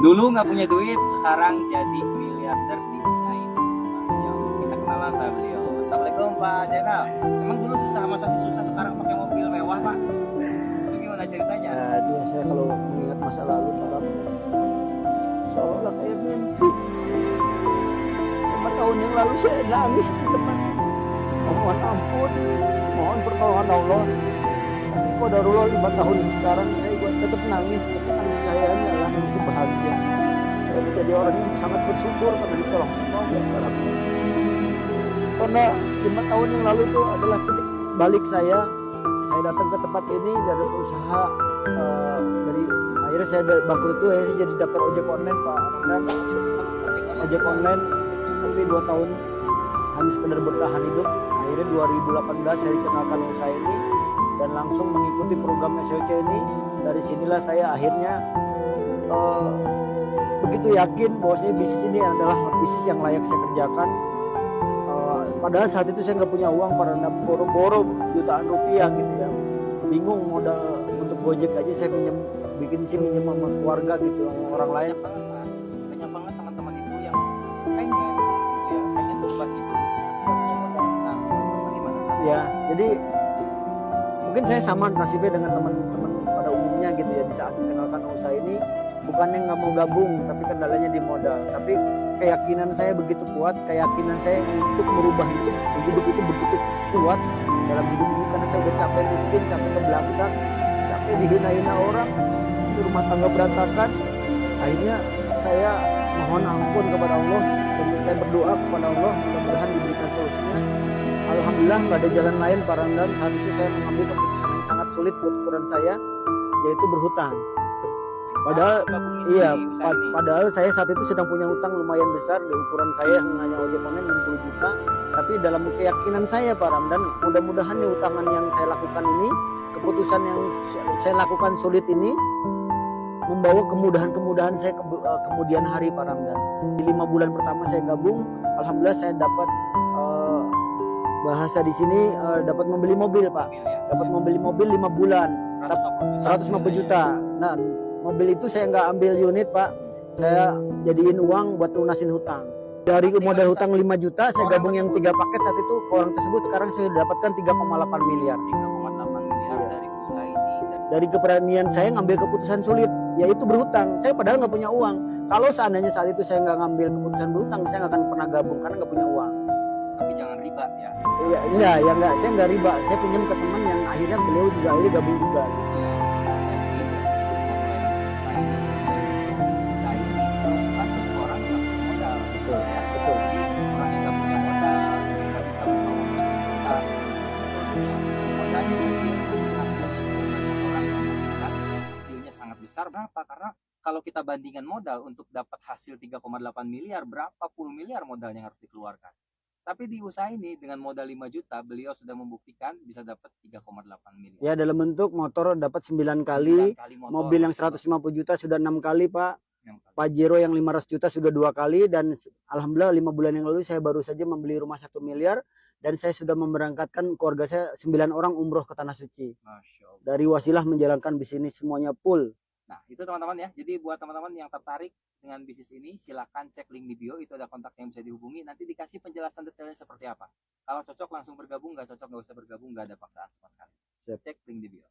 Dulu nggak punya duit, sekarang jadi miliarder di usaha ini. Masya Allah. Kita kenalan sama beliau. Assalamualaikum Pak Zainal. Emang dulu susah, masa susah sekarang pakai mobil mewah Pak? Itu gimana ceritanya? Nah, dia saya kalau mengingat masa lalu para seolah kayak mimpi. 5 tahun yang lalu saya nangis di depan. Mohon ampun, mohon pertolongan Allah. Tapi qadarullah 5 tahun sekarang saya buat tetap nangis saya adalah nangis bahagia. Saya menjadi orang yang sangat bersyukur karena ditolong semua oleh para karena 5 tahun yang lalu itu adalah titik balik saya. Saya datang ke tempat ini dari usaha dari akhirnya saya bangkrut itu saya jadi daftar ojek online Pak Ramdan, ojek online tapi 2 tahun hanya sekedar bertahan hidup. Akhirnya 2018 saya dikenalkan usaha ini dan langsung mengikuti program SOC ini. Dari sinilah saya akhirnya begitu yakin bahwasanya bisnis ini adalah bisnis yang layak saya kerjakan. Padahal saat itu saya nggak punya uang, pada boro-boro jutaan rupiah gitu ya. Bingung modal untuk Gojek aja saya bikin sama keluarga gitu, sama orang lain. Banyak banget teman-teman itu yang pengen gitu ya, pengen berubah gitu. Nggak punya modal. Nah, bagaimana? Ya, jadi mungkin saya sama nasibnya dengan teman-teman pada umumnya gitu ya. Di saat dikenalkan usaha ini bukannya nggak mau gabung, tapi kendalanya di modal. Tapi keyakinan saya begitu kuat, keyakinan saya untuk merubah hidup itu begitu kuat dalam hidup ini, karena saya udah capek miskin, capek kebelakang, capek dihina-hina orang, di rumah tangga berantakan. Akhirnya saya mohon ampun kepada Allah dan saya berdoa kepada Allah mudah-mudahan diberikan solusinya. Alhamdulillah nggak ada jalan lain Pak Ramdan. Saat itu saya mengambil keputusan yang sangat sulit buat ukuran saya, yaitu berhutang. Padahal padahal saya saat itu sedang punya utang lumayan besar di ukuran saya hanya ojek online 60 juta. Tapi dalam keyakinan saya Pak Ramdan, mudah-mudahan nih utangan yang saya lakukan ini, keputusan yang saya lakukan sulit ini membawa kemudahan-kemudahan saya kemudian hari Pak Ramdan. Di 5 bulan pertama saya gabung, alhamdulillah saya dapat bahasa di sini dapat membeli mobil Pak. Dapat membeli mobil 5 bulan 150 juta. Nah, mobil itu saya nggak ambil unit Pak, saya jadiin uang buat lunasin hutang. Dari modal hutang 5 juta saya gabung yang 3 paket saat itu ke orang tersebut, sekarang saya dapatkan 3,8 miliar. 3,8 miliar dari usaha ini. Dari keberanian saya ngambil keputusan sulit, yaitu berhutang. Saya padahal nggak punya uang. Kalau seandainya saat itu saya nggak ngambil keputusan berhutang, saya nggak akan pernah gabung karena nggak punya uang. Tapi jangan riba ya. Iya, ya nggak, saya nggak riba. Saya pinjam ke teman yang akhirnya beliau juga akhirnya gabung juga. Usaha ini diperuntukkan untuk orang yang nggak punya modal. Betul, Ya. betul. Orang yang nggak punya modal, nggak bisa membangun bisnis besar. Modalnya kecil, hasil banyak orang yang menggunakan hasilnya sangat besar. Berapa? Karena kalau kita bandingkan modal untuk dapat hasil 3,8 miliar, berapa puluh miliar modal yang harus dikeluarkan. Tapi di usaha ini dengan modal 5 juta, beliau sudah membuktikan bisa dapat 3,8 miliar. Ya, dalam bentuk motor dapat 9 kali, 9 kali motor, mobil yang 150 juta sudah 6 kali Pak. Yang kali. Pajero yang 500 juta sudah 2 kali, dan alhamdulillah 5 bulan yang lalu saya baru saja membeli rumah 1 miliar dan saya sudah memberangkatkan keluarga saya 9 orang umroh ke Tanah Suci. Masya Allah. Dari wasilah menjalankan bisnis semuanya full. Nah, itu teman-teman ya. Jadi buat teman-teman yang tertarik dengan bisnis ini, silakan cek link di bio, itu ada kontak yang bisa dihubungi. Nanti dikasih penjelasan detailnya seperti apa. Kalau cocok langsung bergabung, nggak cocok nggak usah bergabung, nggak ada paksaan sama sekali. Siap. Cek link di bio.